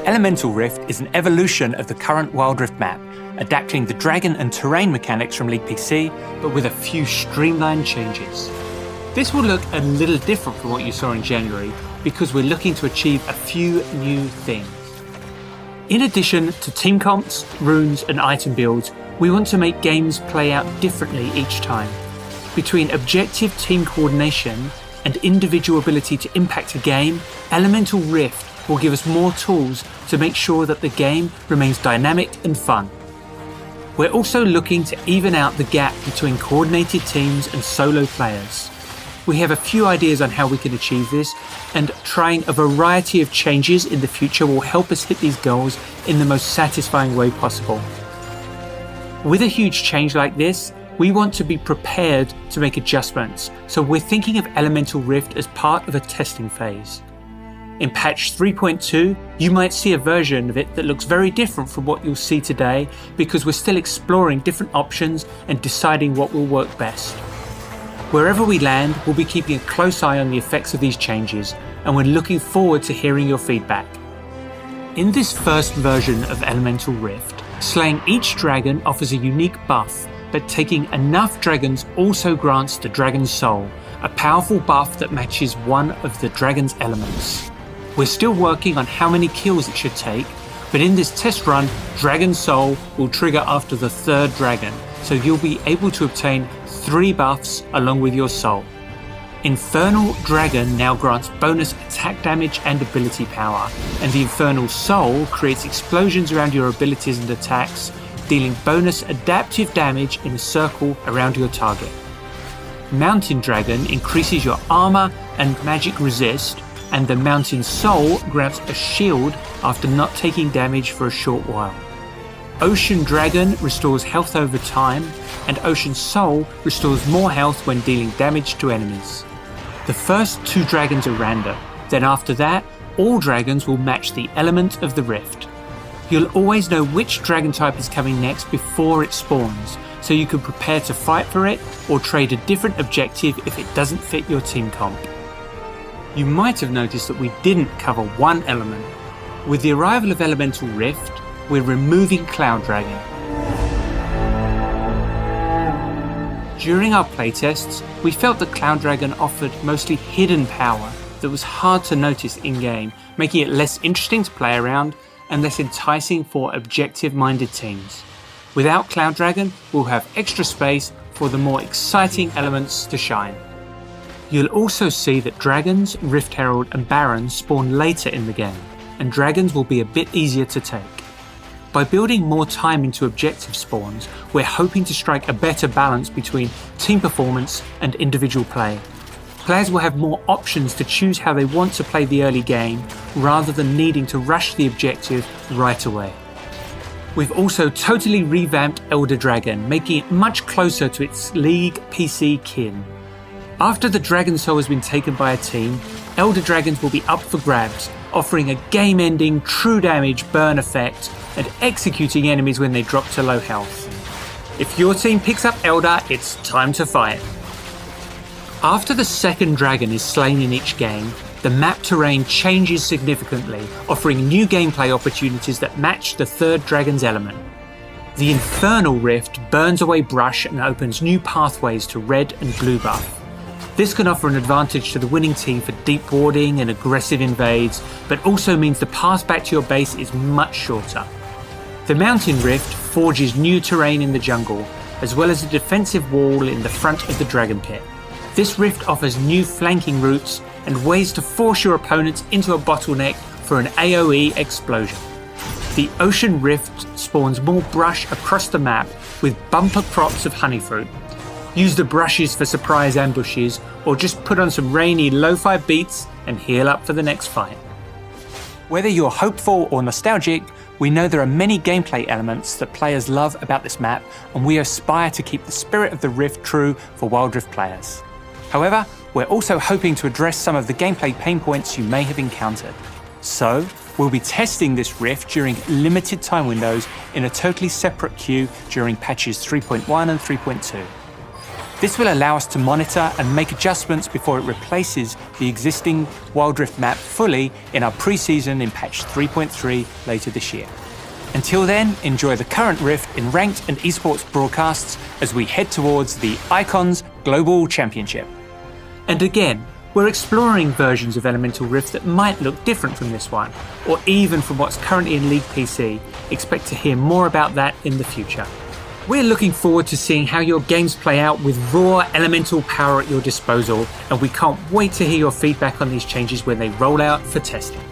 Elemental Rift is an evolution of the current Wild Rift map, adapting the dragon and terrain mechanics from League PC, but with a few streamlined changes. This will look a little different from what you saw in January, because we're looking to achieve a few new things. In addition to team comps, runes and item builds, we want to make games play out differently each time. Between objective team coordination and individual ability to impact a game, Elemental Rift will give us more tools to make sure that the game remains dynamic and fun. We're also looking to even out the gap between coordinated teams and solo players. We have a few ideas on how we can achieve this, and trying a variety of changes in the future will help us hit these goals in the most satisfying way possible. With a huge change like this, we want to be prepared to make adjustments, so we're thinking of Elemental Rift as part of a testing phase. In patch 3.2, you might see a version of it that looks very different from what you'll see today, because we're still exploring different options and deciding what will work best. Wherever we land, we'll be keeping a close eye on the effects of these changes, and we're looking forward to hearing your feedback. In this first version of Elemental Rift, slaying each dragon offers a unique buff, but taking enough dragons also grants the Dragon's Soul, a powerful buff that matches one of the dragon's elements. We're still working on how many kills it should take, but in this test run, Dragon's Soul will trigger after the third dragon, so you'll be able to obtain 3 buffs along with your soul. Infernal Dragon now grants bonus attack damage and ability power, and the Infernal Soul creates explosions around your abilities and attacks, dealing bonus adaptive damage in a circle around your target. Mountain Dragon increases your armor and magic resist, and the Mountain Soul grants a shield after not taking damage for a short while. Ocean Dragon restores health over time, and Ocean Soul restores more health when dealing damage to enemies. The first 2 dragons are random, then after that, all dragons will match the element of the rift. You'll always know which dragon type is coming next before it spawns, so you can prepare to fight for it or trade a different objective if it doesn't fit your team comp. You might have noticed that we didn't cover one element. With the arrival of Elemental Rift, we're removing Cloud Dragon. During our playtests, we felt that Cloud Dragon offered mostly hidden power that was hard to notice in-game, making it less interesting to play around and less enticing for objective-minded teams. Without Cloud Dragon, we'll have extra space for the more exciting elements to shine. You'll also see that Dragons, Rift Herald and Barons spawn later in the game, and Dragons will be a bit easier to take. By building more time into objective spawns, we're hoping to strike a better balance between team performance and individual play. Players will have more options to choose how they want to play the early game, rather than needing to rush the objective right away. We've also totally revamped Elder Dragon, making it much closer to its League PC kin. After the Dragon Soul has been taken by a team, Elder Dragons will be up for grabs, offering a game-ending true damage burn effect and executing enemies when they drop to low health. If your team picks up Elder, it's time to fight. After the second dragon is slain in each game, the map terrain changes significantly, offering new gameplay opportunities that match the third dragon's element. The Infernal Rift burns away brush and opens new pathways to red and blue buff. This can offer an advantage to the winning team for deep warding and aggressive invades, but also means the path back to your base is much shorter. The Mountain Rift forges new terrain in the jungle, as well as a defensive wall in the front of the Dragon Pit. This rift offers new flanking routes and ways to force your opponents into a bottleneck for an AoE explosion. The Ocean Rift spawns more brush across the map with bumper crops of honeyfruit. Use the brushes for surprise ambushes, or just put on some rainy lo-fi beats and heal up for the next fight. Whether you're hopeful or nostalgic, we know there are many gameplay elements that players love about this map, and we aspire to keep the spirit of the Rift true for Wild Rift players. However, we're also hoping to address some of the gameplay pain points you may have encountered. So, we'll be testing this Rift during limited time windows in a totally separate queue during patches 3.1 and 3.2. This will allow us to monitor and make adjustments before it replaces the existing Wild Rift map fully in our pre-season in patch 3.3 later this year. Until then, enjoy the current Rift in ranked and esports broadcasts as we head towards the Icons Global Championship. And again, we're exploring versions of Elemental Rift that might look different from this one, or even from what's currently in League PC. Expect to hear more about that in the future. We're looking forward to seeing how your games play out with raw elemental power at your disposal, and we can't wait to hear your feedback on these changes when they roll out for testing.